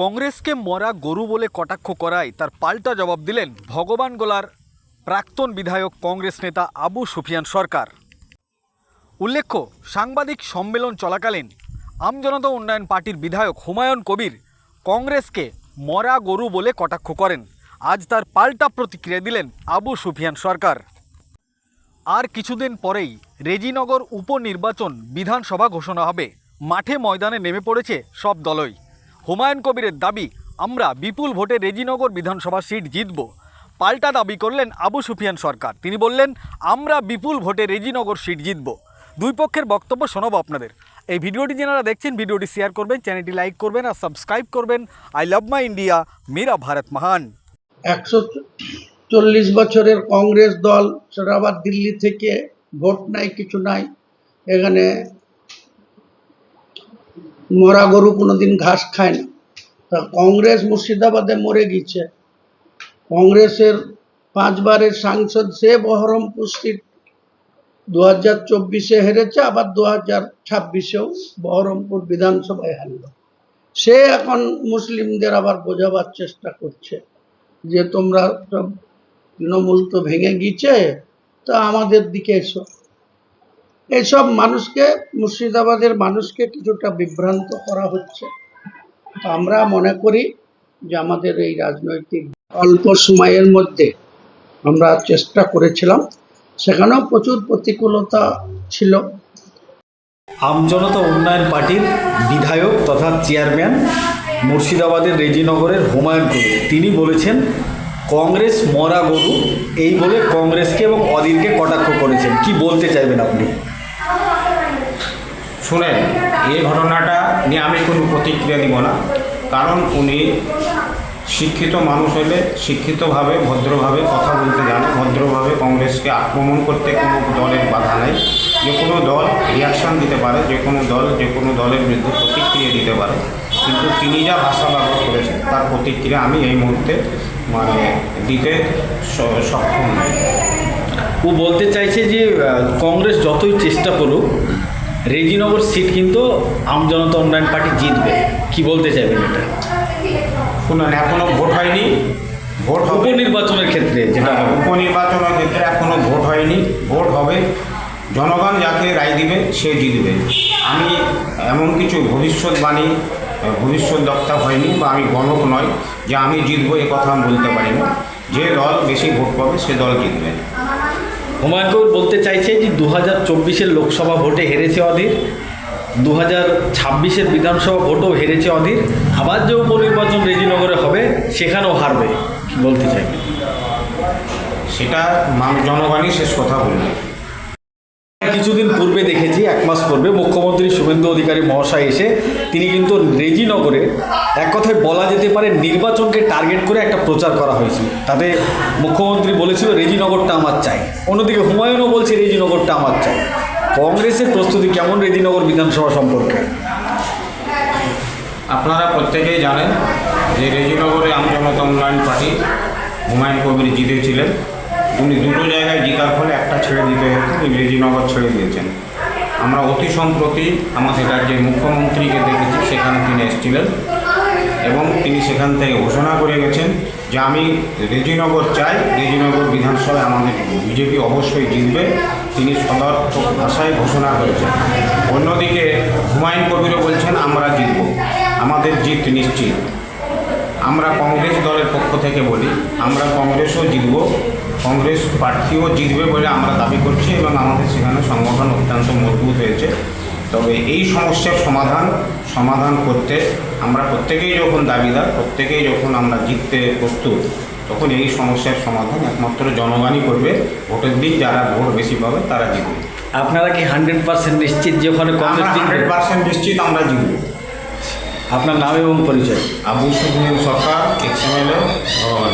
কংগ্রেসকে মরা গরু বলে কটাক্ষ করায় তার পাল্টা জবাব দিলেন ভগবানগোলার প্রাক্তন বিধায়ক কংগ্রেস নেতা আবু সুফিয়ান সরকার। উল্লেখ্য, সাংবাদিক সম্মেলন চলাকালীন আমজনতা উন্নয়ন পার্টির বিধায়ক হুমায়ুন কবির কংগ্রেসকে মরা গরু বলে কটাক্ষ করেন। আজ তার পাল্টা প্রতিক্রিয়া দিলেন আবু সুফিয়ান সরকার। আর কিছুদিন পরেই রেজিনগর উপনির্বাচন বিধানসভা ঘোষণা হবে। মাঠে ময়দানে নেমে পড়েছে সব দলই। হুমায়ুন কবিরের দাবি, আমরা বিপুল ভোটে রেজিনগর বিধানসভা সিট জিতব। পাল্টা দাবি করলেন আবু সুফিয়ান সরকার। তিনি বললেন, আমরা বিপুল ভোটে রেজিনগর সিট জিতব। দুই পক্ষের বক্তব্য শোনাবো আপনাদের। এই ভিডিওটি যারা দেখছেন, ভিডিওটি শেয়ার করবেন, চ্যানেলটি লাইক করবেন আর সাবস্ক্রাইব করবেন। আই লাভ মাই ইন্ডিয়া, মেরা ভারত মহান। 140 বছরের কংগ্রেস দল, সেটা আবার দিল্লি থেকে ভোট নাই, কিছু নাই। এখানে মরা গরু কোনোদিন ঘাস খায় না। তা কংগ্রেস মুর্শিদাবাদে মরে গেছে। কংগ্রেসের 5 বারের সাংসদ সে বহরমপুর সিট 2024-এ হেরেছে, আবার 2026-এও বহরমপুর বিধানসভায় হারল। সে এখন মুসলিমদের আবার বোঝাবার চেষ্টা করছে যে তোমরা সব তৃণমূল তো ভেঙে গিয়েছে, তা আমাদের দিকে এসো। এইসব মানুষকে, মুর্শিদাবাদের মানুষকে কিছুটা বিভ্রান্ত করা হচ্ছে। আমরা মনে করি যে আমাদের এই রাজনৈতিক অল্প সময়ের মধ্যে আমরা চেষ্টা করেছিলাম, সেখানেও প্রচুর প্রতিকূলতা ছিল। আমজনতা উন্নয়ন পার্টির বিধায়ক তথা চেয়ারম্যান মুর্শিদাবাদের রেজিনগরের হুমায়ুন কবির, তিনি বলেছেন কংগ্রেস মরা গরু, এই বলে কংগ্রেসকে এবং অধীরকে কটাক্ষ করেছেন। কি বলতে চাইবেন আপনি? শুনেন, এই ঘটনাটা নিয়ে আমি কোনো প্রতিক্রিয়া দিব না, কারণ উনি শিক্ষিত মানুষ হলে শিক্ষিতভাবে ভদ্রভাবে কথা বলতে জানে। ভদ্রভাবে কংগ্রেসকে আক্রমণ করতে কোনো দলের বাধা নেই। যে কোনো দল রিয়াকশান দিতে পারে, যে কোনো দলের বিরুদ্ধে প্রতিক্রিয়া দিতে পারে, কিন্তু তিনি যা ভাষা ব্যবহার করেছেন তার প্রতিক্রিয়া আমি এই মুহূর্তে দিতে সক্ষম নই। ও বলতে চাইছে যে কংগ্রেস যতই চেষ্টা করুক, রেজিনগর সিট কিন্তু আমজনতা উন্নয়ন পার্টি জিতবে। কি বলতে চাইবেন এটা? শুনুন, এখনও ভোট হয়নি। ভোট হবে উপনির্বাচনের ক্ষেত্রে, যেটা উপনির্বাচনের ক্ষেত্রে এখনও ভোট হয়নি। ভোট হবে, জনগণ যাকে রায় দিবে সে জিতবে। আমি এমন কিছু ভবিষ্যৎ হয়নি, বা আমি গণক নয় যে আমি জিতবো, এ কথা আমি বলতে পারি না। যে দল বেশি ভোট পাবে সে দল জিতবে। হুমায়ুন কবির বলতে চাইছে যে 2024-এর লোকসভা ভোটে হেরেছে অধীর, 2026-এর বিধানসভা ভোটও হেরেছে অধীর, আবার যে উপনির্বাচন রেজিনগরে হবে সেখানেও হারবে। কি বলতে চাইবেন? সেটা জনগণই শেষ কথা বলবে। কিছুদিন পূর্বে দেখেছি, 1 মাস পূর্বে মুখ্যমন্ত্রী শুভেন্দু অধিকারী মহাশয় এসে তিনি কিন্তু রেজিনগরে এক কথায় বলা যেতে পারে নির্বাচনকে টার্গেট করে একটা প্রচার করা হয়েছিল। তাতে মুখ্যমন্ত্রী বলেছিল রেজিনগরটা আমার চাই। অন্যদিকে হুমায়ুনও বলছে রেজিনগরটা আমার চাই। কংগ্রেসের প্রস্তুতি কেমন রেজিনগর বিধানসভা সম্পর্কে? আপনারা প্রত্যেকেই জানেন যে রেজিনগরে আমজনতা উন্নয়ন পার্টি হুমায়ুন কবির জিতেছিলেন। উনি দুটো জায়গায় জিতার ফলে একটা ছেড়ে দিতে হতো, উনি রেজিনগর ছেড়ে দিয়েছেন। আমরা অতি সম্প্রতি আমাদের রাজ্যের মুখ্যমন্ত্রীকে দেখেছি, সেখানে তিনি এসেছিলেন এবং তিনি সেখান থেকে ঘোষণা করে গেছেন যে আমি রেজিনগর চাই, রেজিনগর বিধানসভায় আমাদের বিজেপি অবশ্যই জিতবে। তিনি সদর্থক ভাষায় ঘোষণা করেছেন। অন্যদিকে হুমায়ুন কবিরও বলছেন আমরা জিতব, আমাদের জিত নিশ্চিত। আমরা কংগ্রেস দলের পক্ষ থেকে বলি, আমরা কংগ্রেসও জিতব, কংগ্রেস প্রার্থীও জিতবে বলে আমরা দাবি করছি এবং আমাদের সেখানে সংগঠন অত্যন্ত মজবুত হয়েছে। তবে এই সমস্যার সমাধান করতে আমরা প্রত্যেকেই যখন দাবিদার, প্রত্যেকেই যখন আমরা জিততে প্রস্তুত, তখন এই সমস্যার সমাধান একমাত্র জনগণই করবে। ভোটের দিন যারা ভোট বেশি পাবে তারা জিতবে। আপনারা কি 100% নিশ্চিত যে ওখানে কংগ্রেস 100% নিশ্চিত আমরা জিতব? আপনার নাম এবং পরিচয়? আবু সুফিয়ান সরকার, XMLA, ভগবান।